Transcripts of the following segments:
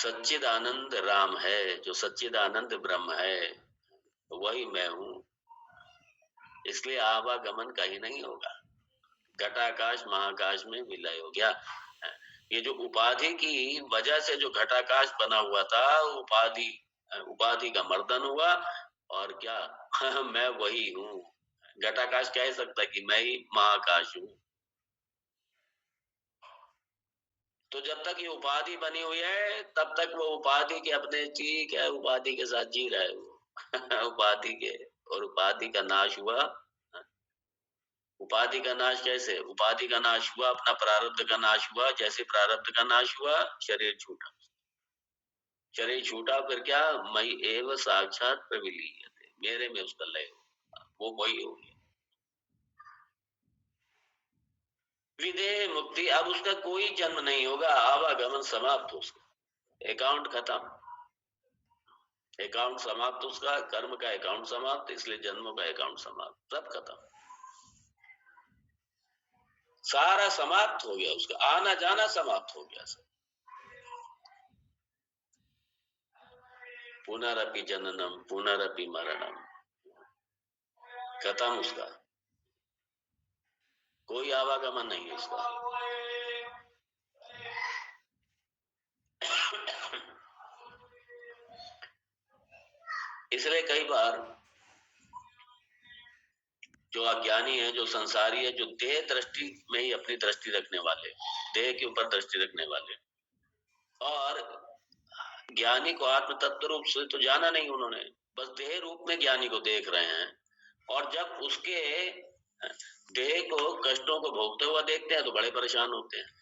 सच्चिदानंद राम है, जो सच्चिदानंद ब्रह्म है वही मैं हूँ। इसलिए आवागमन कहीं नहीं होगा। घटाकाश महाकाश में विलय हो गया। ये जो उपाधि की वजह से जो घटाकाश बना हुआ था, उपाधि उपाधि का मर्दन हुआ। और क्या मैं वही हूँ। घटाकाश कह सकता कि मैं ही महाकाश हूँ। तो जब तक ये उपाधि बनी हुई है तब तक वो उपाधि के अपने ठीक है, उपाधि के साथ जी रहे वो उपाधि के। और उपाधि का नाश हुआ। उपाधि का नाश कैसे? उपाधि का नाश हुआ, अपना प्रारब्ध का नाश हुआ। जैसे प्रारब्ध का नाश हुआ, शरीर छूटा। शरीर छूटा फिर क्या? मई एव साक्षात प्रविलीयते, मेरे में उसका लय हो, वो वही हो गया। विदेह मुक्ति, अब उसका कोई जन्म नहीं होगा। आवागमन समाप्त, उसका अकाउंट खत्म। अकाउंट समाप्त, उसका कर्म का अकाउंट समाप्त, इसलिए जन्मों का अकाउंट समाप्त, सब खत्म। सारा समाप्त हो गया, उसका आना जाना समाप्त हो गया सब। पुनरपि जननम पुनरपि मरणम, खत्म उसका। कोई आवागमन नहीं है उसका। इसलिए कई बार जो अज्ञानी है, जो संसारी है, जो देह दृष्टि में ही अपनी दृष्टि रखने वाले, देह के ऊपर दृष्टि रखने वाले, और ज्ञानी को आत्म तत्व रूप से तो जाना नहीं उन्होंने, बस देह रूप में ज्ञानी को देख रहे हैं। और जब उसके देह को, कष्टों को भोगते हुआ देखते हैं तो बड़े परेशान होते हैं।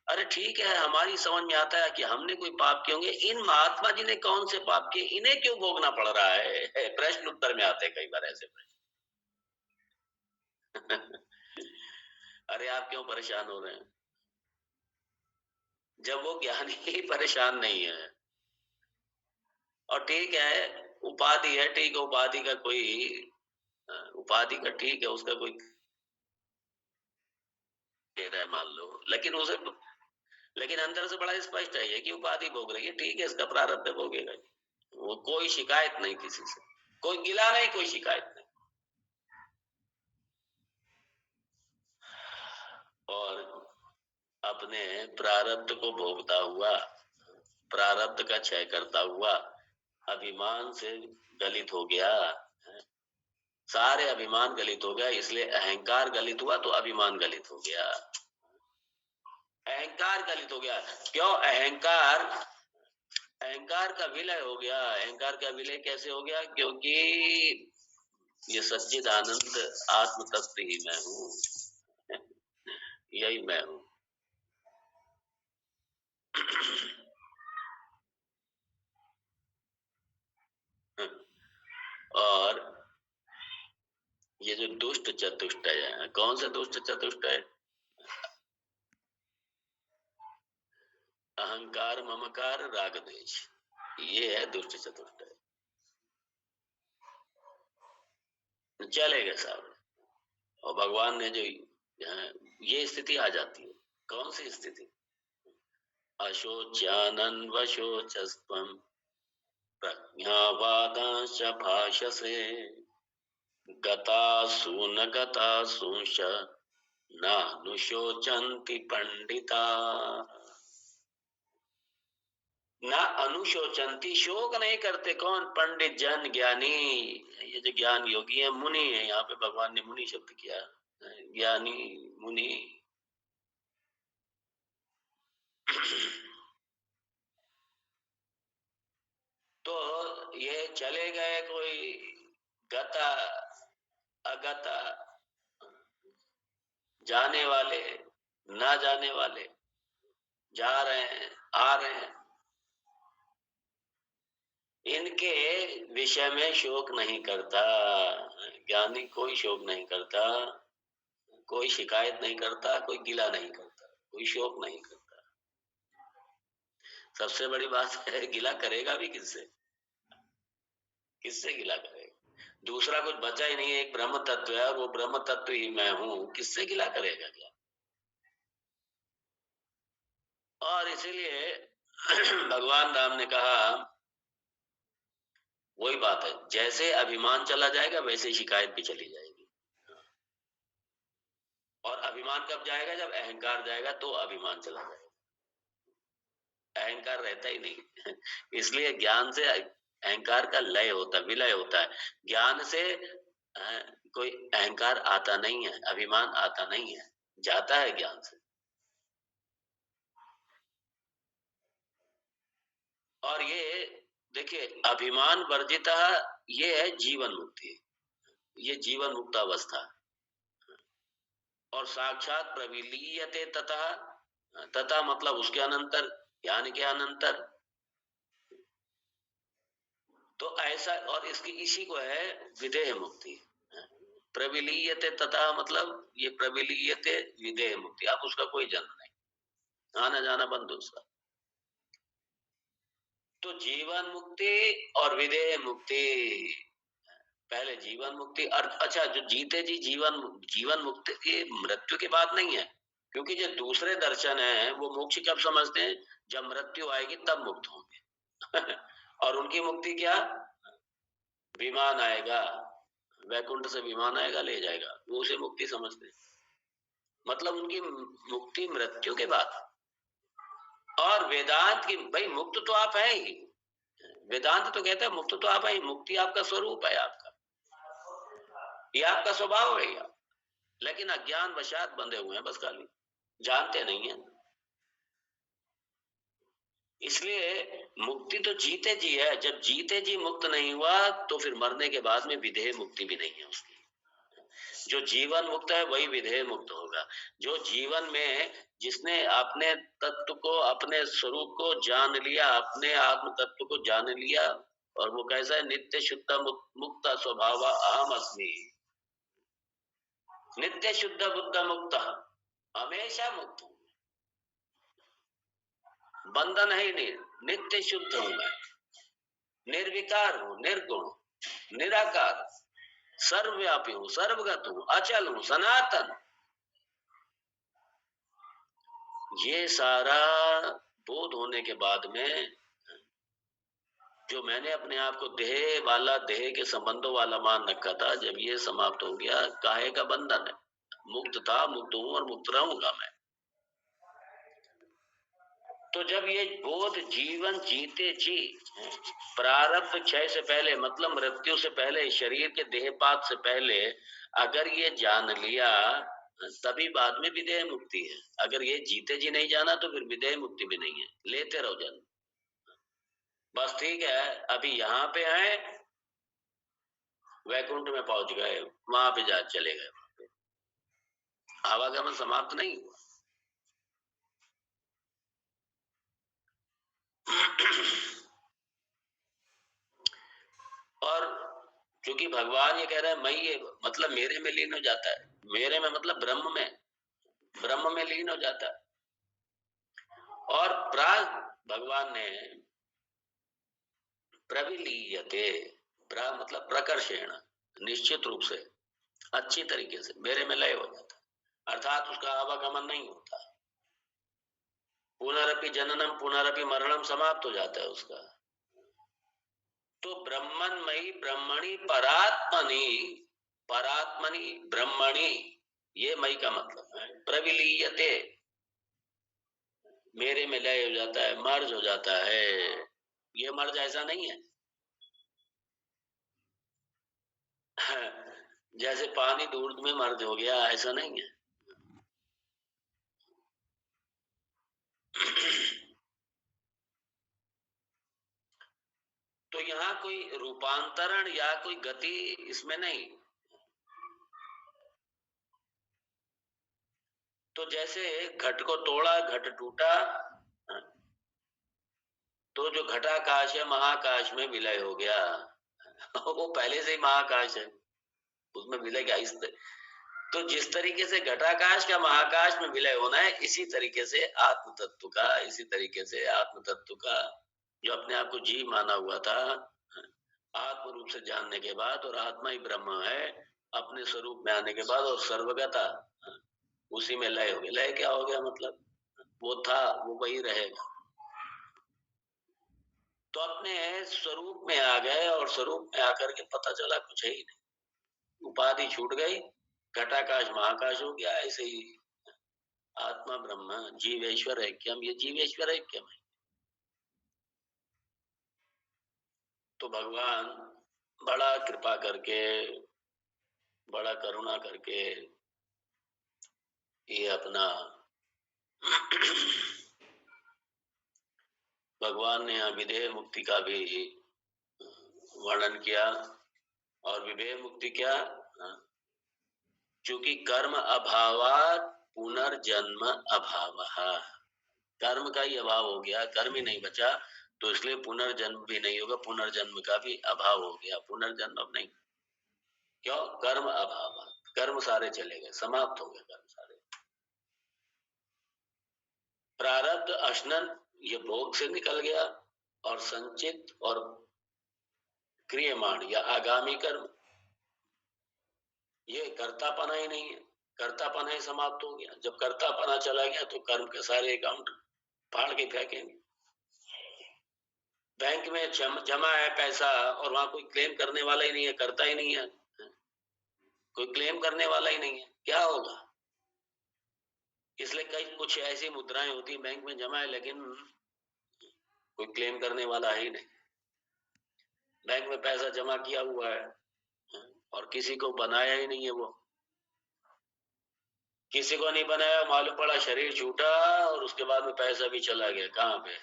अरे ठीक है, हमारी समझ में आता है कि हमने कोई पाप किए होंगे, इन महात्मा जी ने कौन से पाप किए, इन्हें क्यों भोगना पड़ रहा है? प्रश्न उत्तर में आते कई बार ऐसे प्रश्न। अरे आप क्यों परेशान हो रहे हैं जब वो ज्ञानी ही परेशान नहीं है? और ठीक है, उपाधि है, ठीक है, उपाधि का कोई उपाधि का ठीक है, उसका कोई दे रहा है मान लो, लेकिन उसे, लेकिन अंदर से बड़ा स्पष्ट है ये कि उपाधि भोग रही है, ठीक है, इसका प्रारब्ध भोगेगा। वो कोई शिकायत नहीं किसी से, कोई गिला नहीं, कोई शिकायत नहीं। और अपने प्रारब्ध को भोगता हुआ, प्रारब्ध का क्षय करता हुआ अभिमान से गलित हो गया। सारे अभिमान गलित हो गया, इसलिए अहंकार गलित हुआ तो अभिमान गलित हो गया। अहंकार गलित हो गया। क्यों? अहंकार, अहंकार का विलय हो गया। अहंकार का विलय कैसे हो गया? क्योंकि ये सच्चिदानंद आत्म तत्व ही मैं हूँ, यही मैं हूँ। और ये जो दुष्ट चतुष्टय है, कौन सा दुष्ट चतुष्टय? अहंकार, ममकार, राग, द्वेष, ये है दुष्ट चतुष्टय। चलेगा साहब। और भगवान ने जो ये स्थिति आ जाती है, कौन सी स्थिति? अशोच्यानन वशोचस्त्वं प्रज्ञावादांश्च भाषसे गतासु न गतासूंश्च नानुशोचन्ति पंडिता। ना अनुशोचंती, शोक नहीं करते। कौन? पंडित जन, ज्ञानी। ये जो ज्ञान योगी है, मुनि है, यहाँ पे भगवान ने मुनि शब्द किया, ज्ञानी मुनि। तो ये चले गए कोई गता अगता, जाने वाले, ना जाने वाले, जा रहे हैं, आ रहे हैं, इनके विषय में शोक नहीं करता। ज्ञानी कोई शोक नहीं करता, कोई शिकायत नहीं करता, कोई गिला नहीं करता, कोई शोक नहीं करता। सबसे बड़ी बात है, गिला करेगा भी किससे? किससे गिला करेगा? दूसरा कुछ बचा ही नहीं है, एक ब्रह्म तत्व है, वो ब्रह्म तत्व ही मैं हूं, किससे गिला करेगा क्या? और इसीलिए भगवान राम ने कहा, वही बात है, जैसे अभिमान चला जाएगा वैसे शिकायत भी चली जाएगी। और अभिमान कब जाएगा? जब अहंकार जाएगा तो अभिमान चला जाएगा, अहंकार रहता ही नहीं। इसलिए ज्ञान से अहंकार का लय होता है, विलय होता है। ज्ञान से कोई अहंकार आता नहीं है, अभिमान आता नहीं है, जाता है ज्ञान से। और ये देखिए, अभिमान वर्जिता, ये है जीवन मुक्ति, ये जीवन मुक्त अवस्था। और साक्षात प्रविलीयते तथा, तथा मतलब उसके अनंतर, ज्ञान के अनंतर। तो ऐसा, और इसकी इसी को है विदेह मुक्ति। प्रविलीयते तथा मतलब ये प्रविलीयते विदेह मुक्ति, अब उसका कोई जन्म नहीं, आना जाना बंद उसका। तो जीवन मुक्ति और विदेह मुक्ति, पहले जीवन मुक्ति। अच्छा, जो जीते जी जीवन मुक्ति, ये मृत्यु की बात नहीं है, क्योंकि जो दूसरे दर्शन है वो मोक्ष कब समझते हैं? जब मृत्यु आएगी तब मुक्त होंगे। और उनकी मुक्ति क्या? विमान आएगा, वैकुंठ से विमान आएगा, ले जाएगा, वो उसे मुक्ति समझते हैं। मतलब उनकी मुक्ति मृत्यु के बाद। और वेदांत की, भाई मुक्त तो आप हैं ही, वेदांत तो कहता है मुक्त तो आप हैं, मुक्ति आपका स्वरूप है, आपका ये आपका स्वभाव है। लेकिन अज्ञान वशात बंधे हुए हैं, बस खाली जानते नहीं है। इसलिए मुक्ति तो जीते जी है, जब जीते जी मुक्त नहीं हुआ तो फिर मरने के बाद में विधेय मुक्ति भी नहीं है उसकी। जो जीवन मुक्त है वही विधेय मुक्त होगा। जो जीवन में जिसने अपने तत्व को, अपने स्वरूप को जान लिया, अपने आत्म तत्व को जान लिया, और वो कैसा है? नित्य शुद्ध मुक्त स्वभाव अहम अस्मि, नित्य शुद्ध बुद्ध मुक्त, हमेशा मुक्त हूं, बंधन है ही नहीं, नित्य शुद्ध हूं मैं, निर्विकार हूं, निर्गुण हूं, निराकार, सर्वव्यापी हूं, सर्वगत हूं, अचल हूं, सनातन। ये सारा बोध होने के बाद में जो मैंने अपने आप को देह वाला, देह के संबंधों वाला मान रखा था, जब ये समाप्त हो गया, काहे का बंधन है? मुक्त था, मुक्त हूं और मुक्त रहूंगा मैं। तो जब ये बोध जीवन जीते जी, प्रारब्ध क्षय से पहले, मतलब मृत्यु से पहले, शरीर के देहपात से पहले अगर ये जान लिया, तभी बाद में विदेह मुक्ति है। अगर ये जीते जी नहीं जाना तो फिर विदेह मुक्ति भी नहीं है, लेते रहो जन्म। बस ठीक है, अभी यहाँ पे हैं, वैकुंठ में पहुंच गए, वहां पे जा चले गए, आवागमन समाप्त नहीं हुआ। और क्योंकि भगवान ये कह रहे हैं, मैं ये मतलब मेरे में लीन हो जाता है, मेरे में मतलब ब्रह्म में लीन हो जाता है। और भगवान ने प्रविलीयते, मतलब प्रकर्षेण, निश्चित रूप से, अच्छी तरीके से मेरे में लय हो जाता है, अर्थात उसका आवागमन नहीं होता, पुनरपि जननम पुनरपि मरणम समाप्त हो जाता है उसका। तो ब्रह्मन्मयी ब्रह्मणि परात्मनि, परात्मनि ब्रह्मणि, ये मई का मतलब है। प्रविलीयते, मेरे में लय हो जाता है, मर्ज हो जाता है। ये मर्ज ऐसा नहीं है जैसे पानी दूध में मर्ज हो गया, ऐसा नहीं है। तो यहाँ कोई रूपांतरण या कोई गति इसमें नहीं। तो जैसे घट को तोड़ा, घट टूटा, तो जो घटाकाश है महाकाश में विलय हो गया। वो पहले से ही महाकाश है, उसमें विलय क्या तो जिस तरीके से घटाकाश का महाकाश में विलय होना है, इसी तरीके से आत्म तत्व का, इसी तरीके से आत्म तत्व का, जो अपने आप को जीव माना हुआ था, आत्म रूप से जानने के बाद, और आत्मा ही ब्रह्म है अपने स्वरूप में आने के बाद, और सर्वगता, उसी में लय हो गया। लय क्या हो गया? मतलब वो था वो वही रहेगा। अपने स्वरूप में आ गए और स्वरूप में आकर के पता चला कुछ है ही नहीं, उपाधि छूट गई, घटाकाश महाकाश हो गया। ऐसे ही आत्मा ब्रह्म जीवेश्वर ऐक्यम, ये जीवेश्वर ऐक्यम है। तो भगवान बड़ा कृपा करके, बड़ा करुणा करके ये अपना भगवान ने यहाँ विधेय मुक्ति का भी वर्णन किया। और विधेय मुक्ति क्या, चूंकि कर्म अभावात पुनर्जन्म अभावः, कर्म का ही अभाव हो गया, कर्म ही नहीं बचा, तो इसलिए पुनर्जन्म भी नहीं होगा, पुनर्जन्म का भी अभाव हो गया, पुनर्जन्म अब नहीं। क्यों? कर्म अभाव, कर्म सारे चले गए, समाप्त हो गए कर्म सारे। प्रारब्ध अशनन, ये भोग से निकल गया, और संचित और क्रियमाण या आगामी कर्म, ये कर्तापना ही नहीं है, कर्तापना ही समाप्त हो गया। जब कर्तापना चला गया तो कर्म के सारे अकाउंट फाड़ के फेंकेंगे। बैंक में जमा है पैसा और वहां कोई क्लेम करने वाला ही नहीं है, करता ही नहीं है, कोई क्लेम करने वाला ही नहीं है, क्या होगा? इसलिए कई कुछ ऐसी मुद्राएं होती बैंक में जमा है लेकिन कोई क्लेम करने वाला ही नहीं। बैंक में पैसा जमा किया हुआ है और किसी को बनाया ही नहीं है, वो किसी को नहीं बनाया, मालूम पड़ा शरीर छूटा और उसके बाद में पैसा भी चला गया। कहाँ पे?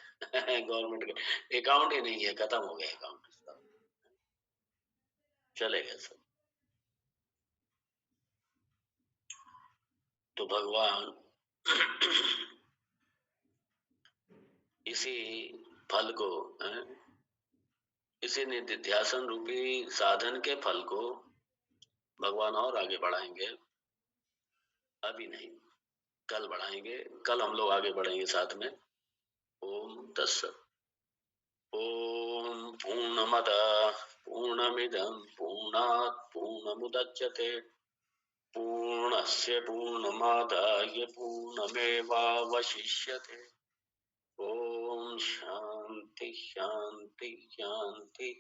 गवर्नमेंट का अकाउंट ही नहीं है, खत्म हो गया अकाउंट, चले गए सब। तो भगवान इसी फल को, इसी निधिध्यासन रूपी साधन के फल को भगवान और आगे बढ़ाएंगे। अभी नहीं, कल बढ़ाएंगे, कल हम लोग आगे बढ़ेंगे साथ में। ओम तत्सत। ओम पूर्णमद पूर्णमिदं पूर्णात् पूर्णमुदच्यते पूर्णस्य पूर्णमादाय पूर्णमेवावशिष्यते। ओम शांति शांति शांति।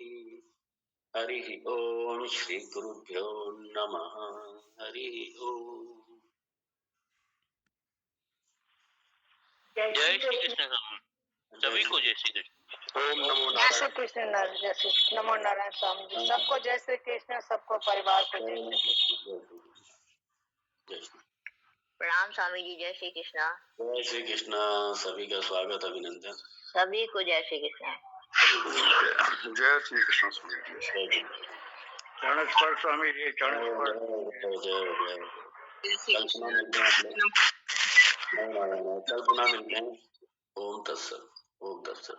हरि ओम श्री गुरुभ्यो नमः। हरि ओम। जय श्री कृष्ण। सभी को जय श्री कृष्ण। ओम नमो जय श्री कृष्ण। जय श्री नमो नारायण स्वामी जी, सबको जय श्री कृष्ण, सबको परिवार को जय श्री कृष्ण। प्रणाम स्वामी जी। जय श्री कृष्ण। जय श्री कृष्ण। सभी का स्वागत, अभिनंदन। सभी को जय श्री कृष्ण। जय श्री कृष्ण स्वामी जी। चरण स्पर्श स्वामी जी, चरण स्पर्श। कल्पना मिलते हैं। ओम तत्सत। ओम तत्सत।